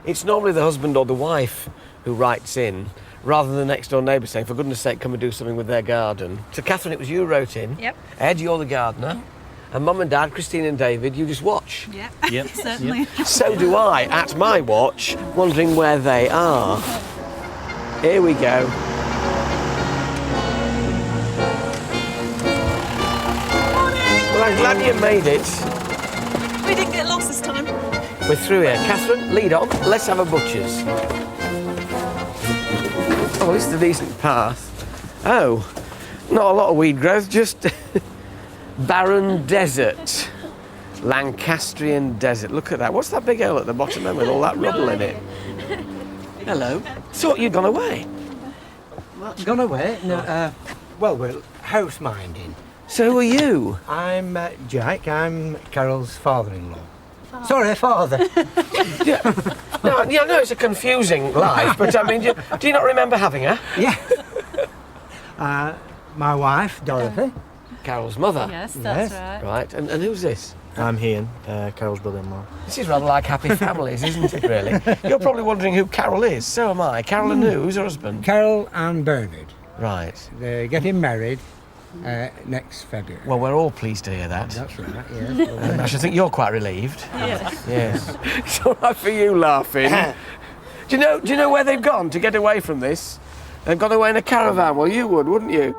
It's normally the husband or the wife who writes in, rather than the next door neighbour saying, for goodness sake, come and do something with their garden. So, Catherine, it was you who wrote in. Yep. Ed, you're the gardener. And Mum and Dad, Christine and David, you just watch. Yep, certainly. Yep. So do I, at my watch, wondering where they are. Here we go. Well, I'm glad you made it. We didn't get lost this time. We're through here. Catherine, lead on. Let's have a butcher's. Oh, this is a decent path. Oh, not a lot of weed growth, just barren desert. Lancastrian desert. Look at that. What's that big hill at the bottom then with all that rubble in it? Hello. Thought you'd gone away. Gone away? No, well, we're house minding. So are you? I'm Jack. I'm Carol's father-in-law. Sorry, father. Yeah. No, it's a confusing life, but I mean, do you not remember having her? Yeah. My wife, Dorothy. Carol's mother? Yes, that's right. Right, and who's this? I'm Ian, Carol's brother-in-law. This is rather like Happy Families, isn't it, really? You're probably wondering who Carol is. So am I. Carol and who? Who's her husband? Carol and Bernard. Right. They're getting married next February. Well, we're all pleased to hear that. That's right, yes. I should think you're quite relieved. Yes. Yes. It's all right for you laughing. Do you know where they've gone to get away from this? They've gone away in a caravan. Well, you would, wouldn't you?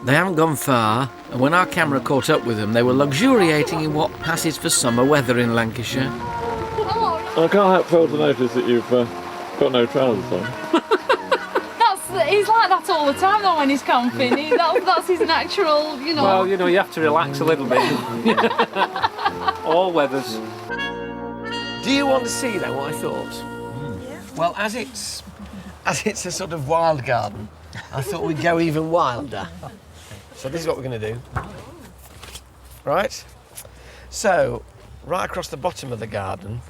They haven't gone far, and when our camera caught up with them, they were luxuriating in what passes for summer weather in Lancashire. I can't help fail to notice that you've got no trousers on. He's like that all the time though when he's camping. That's his natural, you know. Well, you know, you have to relax a little bit. All weathers. Do you want to see then what I thought? Yeah. Well, as it's a sort of wild garden, I thought we'd go even wilder. So this is what we're going to do. Right? So, right across the bottom of the garden,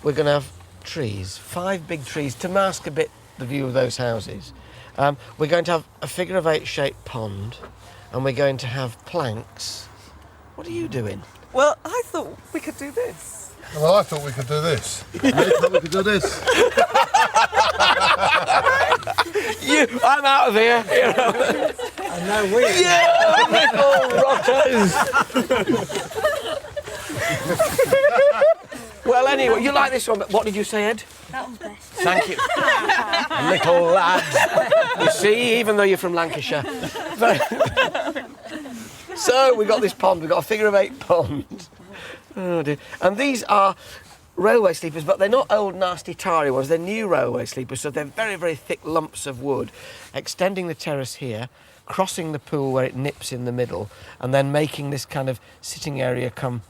we're going to have trees, 5 big trees to mask a bit the view of those houses. We're going to have a figure of 8 shaped pond, and we're going to have planks. What are you doing? Well, I thought we could do this. Well, I thought we could do this. I thought we could do this. I'm out of here. And no we. Yeah, little rotters. Well, anyway, you like this one, but what did you say, Ed? That was best. Thank you. Little lads. You see, even though you're from Lancashire. So, we got this pond, we've got a figure of 8 pond. Oh dear. And these are railway sleepers, but they're not old, nasty, tarry ones. They're new railway sleepers, so they're very, very thick lumps of wood, extending the terrace here, crossing the pool where it nips in the middle, and then making this kind of sitting area come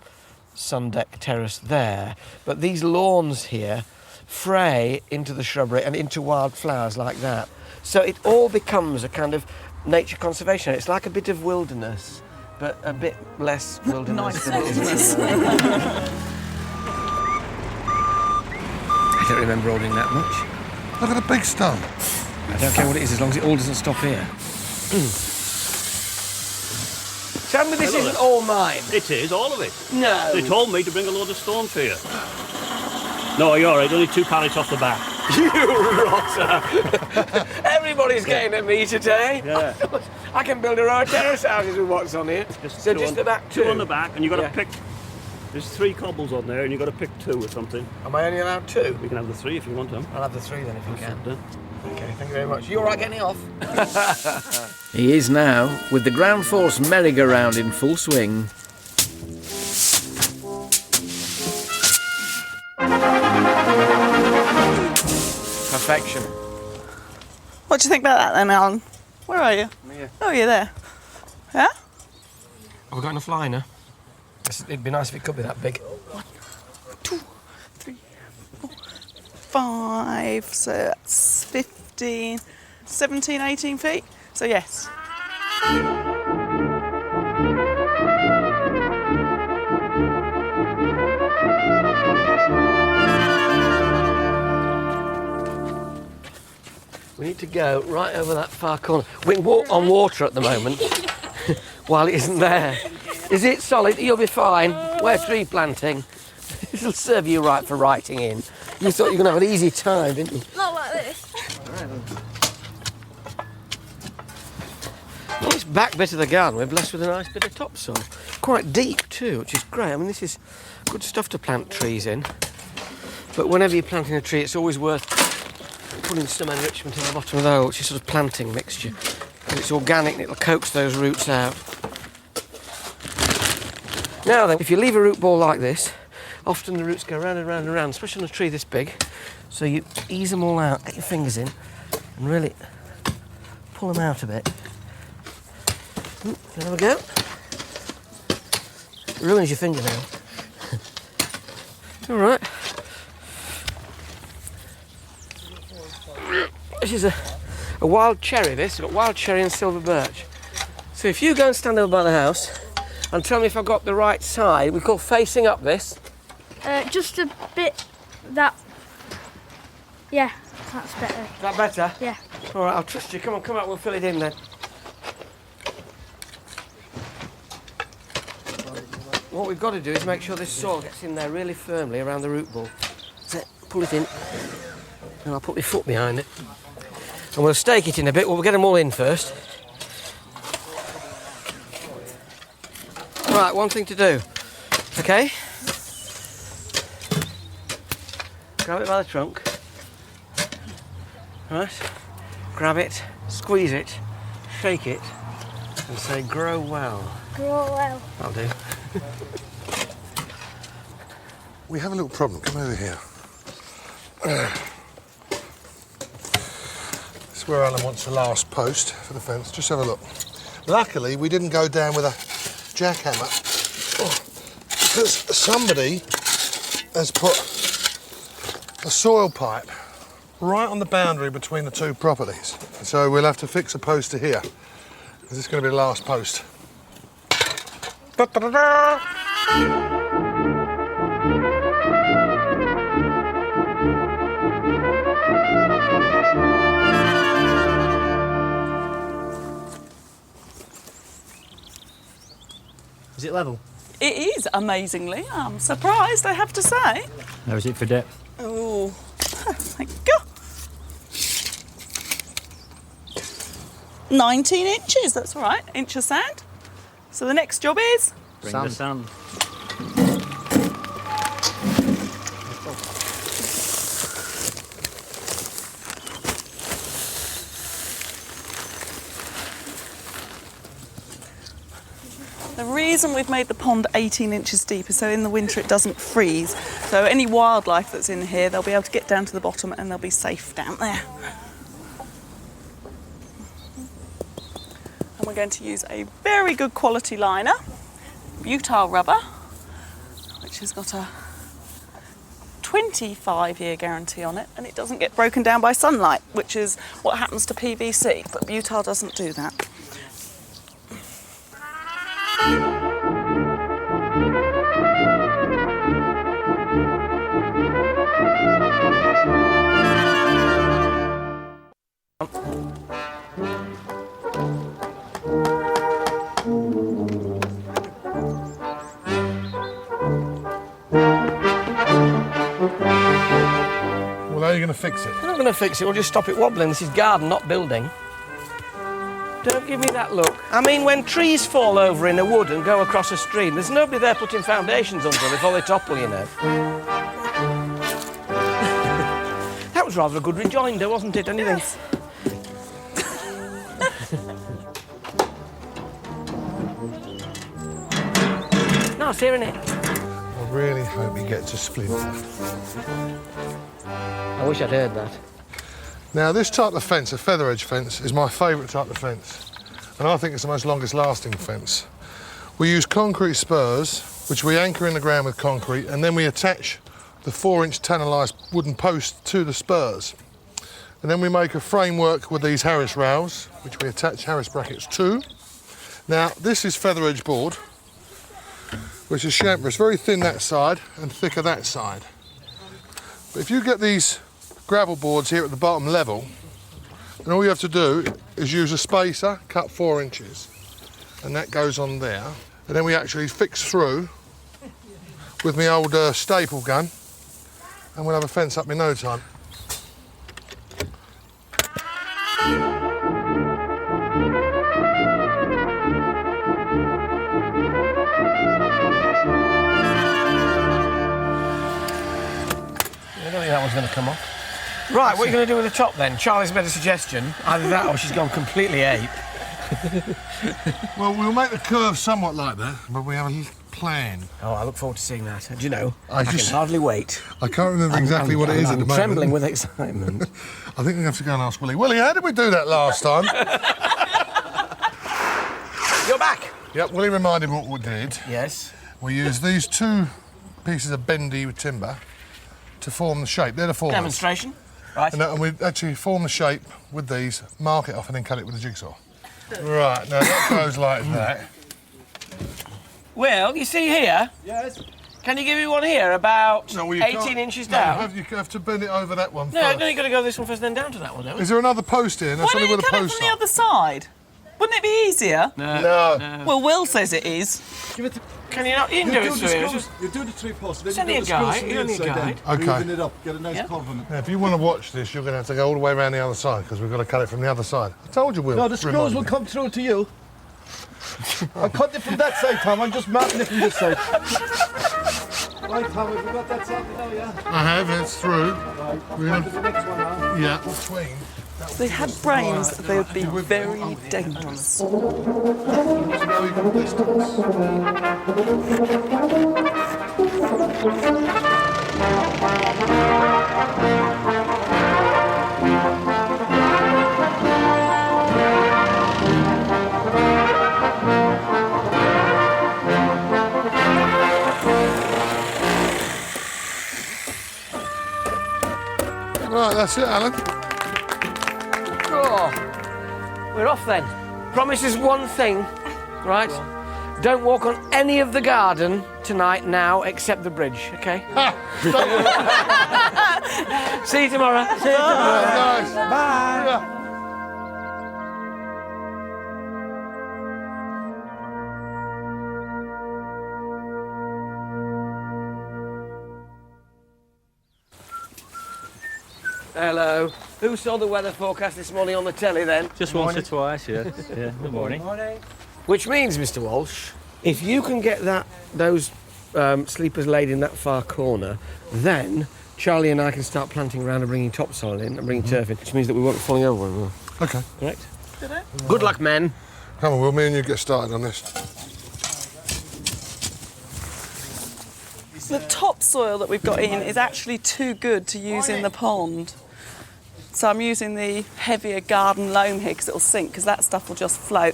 sun deck terrace there. But these lawns here fray into the shrubbery and into wild flowers like that. So it all becomes a kind of nature conservation. It's like a bit of wilderness, but a bit less wilderness than it is. I don't remember ordering that much. Look at the big stone. I don't care what it is as long as it all doesn't stop here. Tell me this isn't all mine. It is, all of it. No. They told me to bring a load of stone for you. No, you're all right, only 2 pallets off the back. You rotter! Everybody's getting at me today. Yeah. I can build a row of terrace houses with what's on here. Just the back 2? 2 on the back, and you've got to pick... There's 3 cobbles on there, and you've got to pick 2 or something. Am I only allowed 2? We can have the 3 if you want them. I'll have the 3 then if you can. Done. Okay, thank you very much. You all right getting off? He is now, with the ground force merry-go-round in full swing. Perfection. What do you think about that then, Alan? Where are you? I'm here. Oh, you're there. Yeah? Have we got enough liner? It'd be nice if it could be that big. 1, 2, 3, 4, 5, so that's 15, 17, 18 feet. So yes. We need to go right over that far corner. We can walk on water at the moment while it isn't there. Is it solid? You'll be fine. We're tree planting. This'll serve you right for writing in. You thought you were going to have an easy time, didn't you? Not like this. Well, this back bit of the garden we're blessed with a nice bit of topsoil. Quite deep too, which is great. I mean, this is good stuff to plant trees in. But whenever you're planting a tree, it's always worth putting some enrichment in the bottom of the hole, which is sort of planting mixture. Because it's organic and it'll coax those roots out. Now then, if you leave a root ball like this, often the roots go round and round and round, especially on a tree this big. So you ease them all out, get your fingers in, and really pull them out a bit. There we go. Ruins your fingernail. All right. This is a wild cherry, this. We've got wild cherry and silver birch. So if you go and stand over by the house and tell me if I've got the right side, we call facing up this. Just a bit that... Yeah, that's better. Is that better? Yeah. All right, I'll trust you. Come on, come out, we'll fill it in then. What we've got to do is make sure this soil gets in there really firmly around the root ball. That's it. Pull it in. And I'll put my foot behind it. And we'll stake it in a bit. We'll get them all in first. Right, one thing to do. Okay? Grab it by the trunk. Right? Grab it, squeeze it, shake it, and say, grow well. Grow well. That'll do. We have a little problem. Come over here. This is where Alan wants the last post for the fence. Just have a look. Luckily, we didn't go down with a jackhammer because somebody has put a soil pipe right on the boundary between the two properties. So we'll have to fix a post to here. This is going to be the last post. Da-da-da-da! Is it level? It is, amazingly. I'm surprised, I have to say. How is it for depth? Oh, thank you. 19 inches, that's all right. Inch of sand. So the next job is... Bring the sand. The reason we've made the pond 18 inches deep is so in the winter it doesn't freeze. So any wildlife that's in here, they'll be able to get down to the bottom and they'll be safe down there. And we're going to use a very good quality liner, butyl rubber, which has got a 25-year guarantee on it, and it doesn't get broken down by sunlight, which is what happens to PVC, but butyl doesn't do that. Well, how are you going to fix it? We're not going to fix it, we'll just stop it wobbling. This is garden, not building. Don't give me that look. I mean, when trees fall over in a wood and go across a stream, there's nobody there putting foundations under them before they topple, you know. That was rather a good rejoinder, wasn't it? Anything? Yes. Nice hearing it. I really hope he gets a splinter. I wish I'd heard that. Now, this type of fence, a feather edge fence, is my favourite type of fence. And I think it's the most longest lasting fence. We use concrete spurs, which we anchor in the ground with concrete, and then we attach the 4-inch tannalised wooden post to the spurs. And then we make a framework with these Harris rails, which we attach Harris brackets to. Now, this is feather edge board, which is chamfer. It's very thin that side and thicker that side. But if you get these gravel boards here at the bottom level, then all you have to do is use a spacer, cut 4 inches, and that goes on there. And then we actually fix through with my old staple gun, and we'll have a fence up in no time. I don't think that one's going to come off. Right, what are you going to do with the top then? Charlie's made a suggestion. Either that or she's gone completely ape. Well, we'll make the curve somewhat like that, but we have a little plan. Oh, I look forward to seeing that. Do you know, I can hardly wait. I can't remember exactly what it is at the moment. I'm trembling with excitement. I think we have to go and ask Willie. Willie, how did we do that last time? You're back. Yep, Willie reminded me what we did. Yes. We used these 2 pieces of bendy timber to form the shape. They're the formers. Demonstration. Right. And we actually form the shape with these, mark it off, and then cut it with a jigsaw. Right, now that goes like that. Well, you see here? Yes. Can you give me one here about No, well, you 18 can't- inches no, down? you have to bend it over that one No, first. no, you've got to go this one first, then down to that one, don't we? Is there another post here? Why don't you cut it from the other side? Wouldn't it be easier? No. Well, Will says it is. Give it. Can you not? You can do it through here. You do the 3 posts. Then Send you me do a the screws guide, from you the don't need a inside guide. down, Okay. moving it up, get a nice curve on it. Now, if you want to watch this, you're going to have to go all the way around the other side, because we've got to cut it from the other side. I told you, Will. No, the screws Reminded will me. come through to you. I cut it from that side, Tom. I'm just marking it from this side. Right, Tom, have you got that sorted now, yeah? I have, it's through. Right. We're On gonna- to the next one now. Yeah. Between. If they had brains, they would be very dangerous. Right, that's it, Alan. Oh, we're off then. Promises one thing, right? Don't walk on any of the garden tonight now except the bridge, okay? See you tomorrow. See you tomorrow. Guys. Bye. Hello. Who saw the weather forecast this morning on the telly then? Just once or twice, yeah. Yeah, good morning. Which means, Mr. Walsh, if you can get those sleepers laid in that far corner, then Charlie and I can start planting around and bringing topsoil in and bringing turf in, which means that we won't be falling over one. Okay. Correct? Good luck, men. Come on, Will, me and you get started on this. The topsoil that we've got in is actually too good to use in the pond. So I'm using the heavier garden loam here because it'll sink, because that stuff will just float.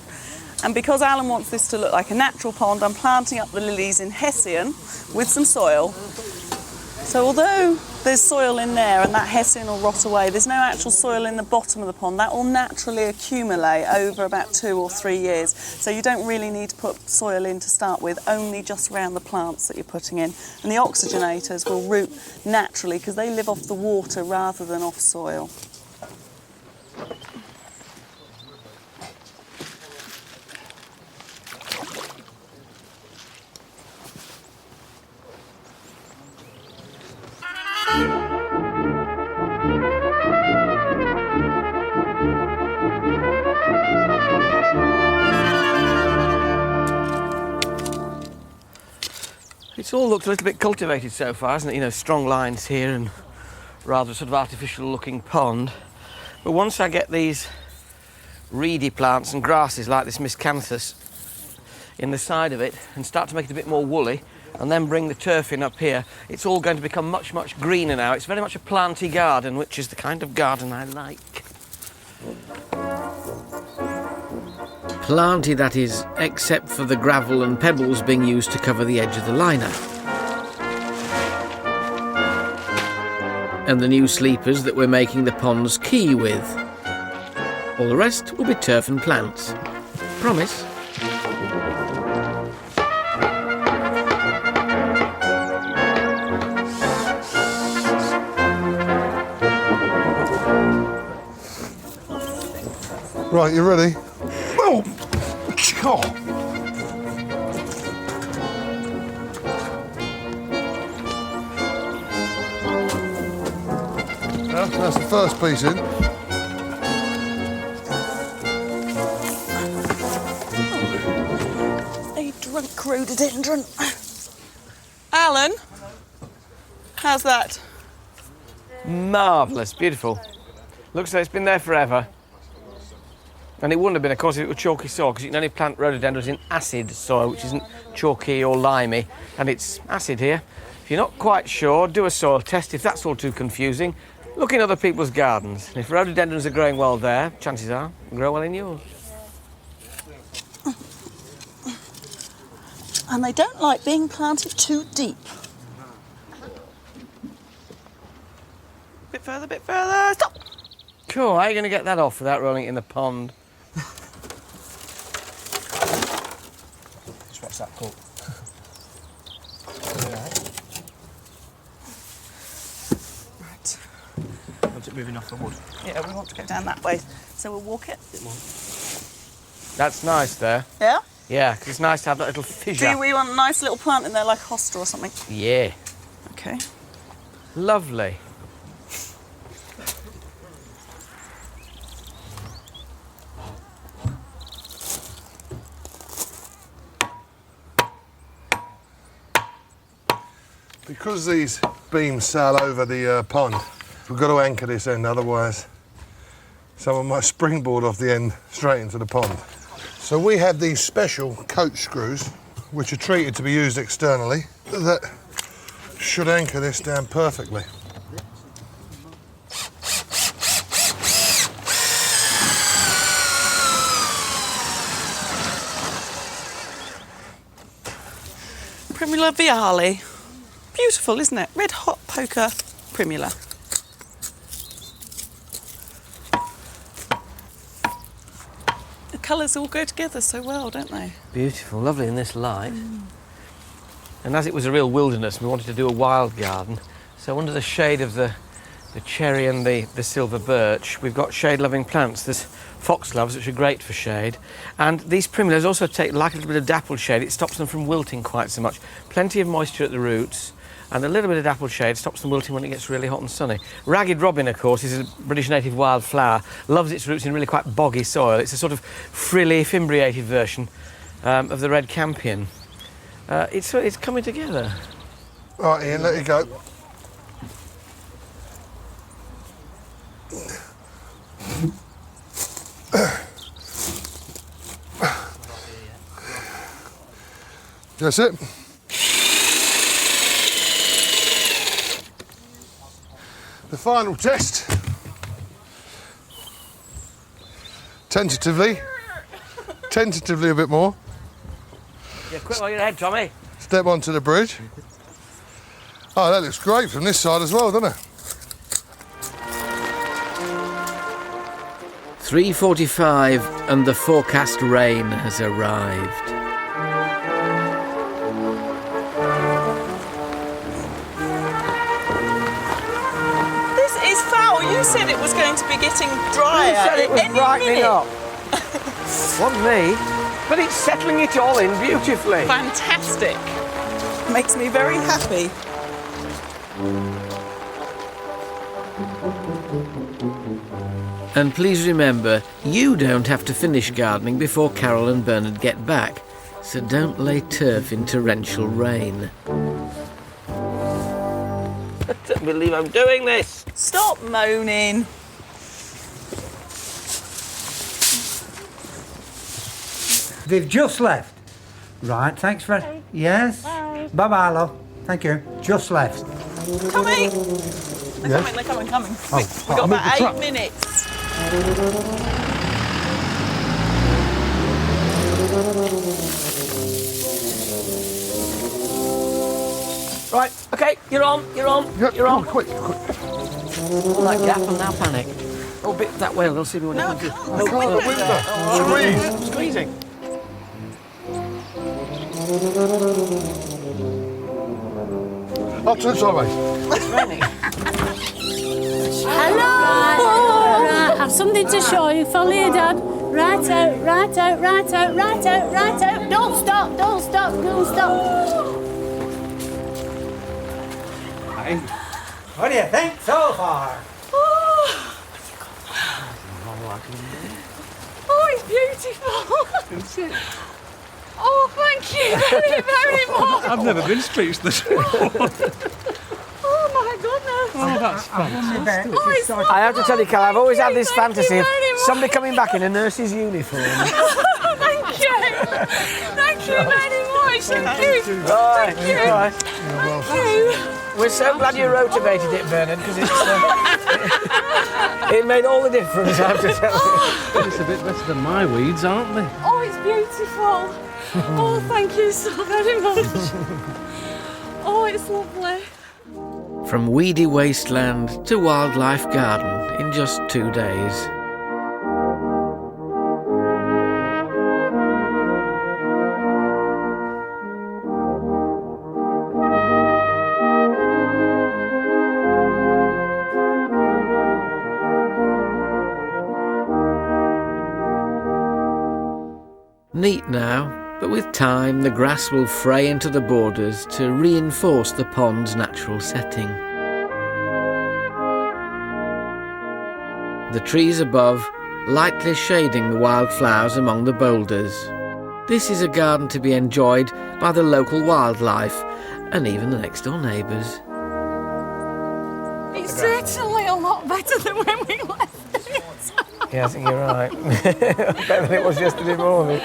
And because Alan wants this to look like a natural pond, I'm planting up the lilies in Hessian with some soil. So although there's soil in there and that Hessian will rot away, there's no actual soil in the bottom of the pond. That will naturally accumulate over about 2 or 3 years. So you don't really need to put soil in to start with, only just around the plants that you're putting in. And the oxygenators will root naturally because they live off the water rather than off soil. It's all looked a little bit cultivated so far, hasn't it? You know, strong lines here and rather sort of artificial looking pond. But once I get these reedy plants and grasses like this miscanthus in the side of it and start to make it a bit more woolly and then bring the turf in up here, it's all going to become much, much greener now. It's very much a planty garden, which is the kind of garden I like. Planty, that is, except for the gravel and pebbles being used to cover the edge of the liner. And the new sleepers that we're making the pond's quay with. All the rest will be turf and plants. Promise. Right, you ready? Oh! God. Yeah, that's the first piece in. A drunk rhododendron. Alan, how's that? Marvellous, beautiful. Looks like it's been there forever. And it wouldn't have been, of course, if it were chalky soil, because you can only plant rhododendrons in acid soil, which isn't chalky or limey, and it's acid here. If you're not quite sure, do a soil test. If that's all too confusing, look in other people's gardens. And if rhododendrons are growing well there, chances are they'll grow well in yours. And they don't like being planted too deep. Bit further, stop! Cool, how are you going to get that off without rolling it in the pond? Just watch that cut. Right. Want it moving off the wood? Yeah, we want to go down that way, so we'll walk it. That's nice there. Yeah? Yeah, 'cause it's nice to have that little fissure. Do we want a nice little plant in there, like a hosta or something? Yeah. Okay. Lovely. Because these beams sail over the pond, we've got to anchor this end, otherwise someone might springboard off the end straight into the pond. So we have these special coach screws, which are treated to be used externally, that should anchor this down perfectly. Primula viale. Beautiful, isn't it? Red hot poker primula. The colours all go together so well, don't they? Beautiful, lovely in this light. And as it was a real wilderness, we wanted to do a wild garden. So under the shade of the cherry and the silver birch, we've got shade-loving plants. There's foxgloves, which are great for shade. And these primulas also like a little bit of dappled shade. It stops them from wilting quite so much. Plenty of moisture at the roots, and a little bit of dappled shade stops them wilting when it gets really hot and sunny. Ragged robin, of course, is a British native wildflower. Loves its roots in really quite boggy soil. It's a sort of frilly, fimbriated version of the red campion. It's coming together. Right, Ian, let it go. That's it. The final test. Tentatively a bit more. Yeah, quick while you're ahead, Tommy. Step onto the bridge. Oh, that looks great from this side as well, doesn't it? 3:45 and the forecast rain has arrived. This is foul. You said it was going to be getting drier. You said it was any brightening minute. up. Wasn't me, but it's settling it all in beautifully. Fantastic. Makes me very happy. And please remember, you don't have to finish gardening before Carol and Bernard get back, so don't lay turf in torrential rain. I don't believe I'm doing this. Stop moaning. They've just left. Right, thanks for... Yes? Bye. Bye-bye, love. Thank you. Just left. Coming. They're Yes? coming. Oh, We've got I'll move the about 8 truck. minutes. Right, okay, you're on. Yep, You're on. Quick. All that gap and now panic. Oh, bit that way, they'll see me when No, you can do. I can't. Window. Squeezing. Up to the sideways. It's raining. Hello! Right, I've something to show you. Follow your dad. Right out. Don't stop. What do you think so far? Oh, it's beautiful. Isn't it? Oh, thank you very, very much. I've never been speechless before. Oh my goodness. Oh, that's fantastic. Oh, it's I have to tell you, Cal, I've always had this Thank you fantasy of very much. somebody coming back in a nurse's uniform. Thank you. Thank you very much. Thank you. Right, Thank you. right. Thank you. We're so glad you rotivated it, Bernard, because it made all the difference, I have to tell you. It's a bit better than my weeds, aren't they? Oh, it's beautiful. Oh, thank you so very much. Oh, it's lovely. From weedy wasteland to wildlife garden in just 2 days. Neat now, but with time the grass will fray into the borders to reinforce the pond's natural setting. The trees above lightly shading the wildflowers among the boulders. This is a garden to be enjoyed by the local wildlife and even the next door neighbours. It's certainly a lot better than when we left it. Yeah, I think you're right. Better than it was yesterday morning.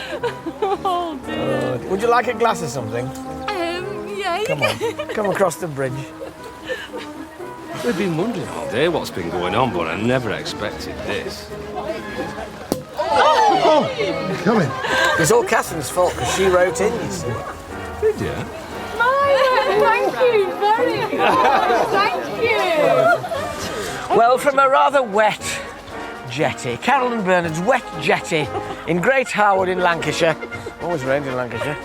Oh dear. Would you like a glass of something? Yeah. Come on, come across the bridge. We've been wondering all day what's been going on, but I never expected this. Oh, come in. It's all Catherine's fault because she wrote in, you see. Did you? Thank you very much. Thank you. Well, from a rather wet jetty, Carol and Bernard's wet jetty in Great Harwood in Lancashire. Always rains in Lancashire.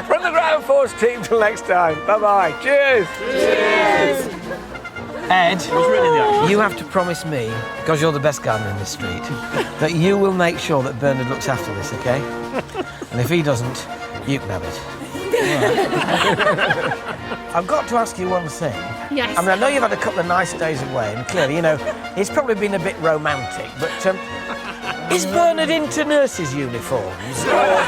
From the ground force team till next time. Bye-bye. Cheers. Cheers. Ed, you have to promise me, because you're the best gardener in this street, that you will make sure that Bernard looks after this, OK? And if he doesn't, you can have it. I've got to ask you one thing. Yes. I mean, I know you've had a couple of nice days away, and clearly, you know, it's probably been a bit romantic, but is Bernard into nurses' uniforms? Or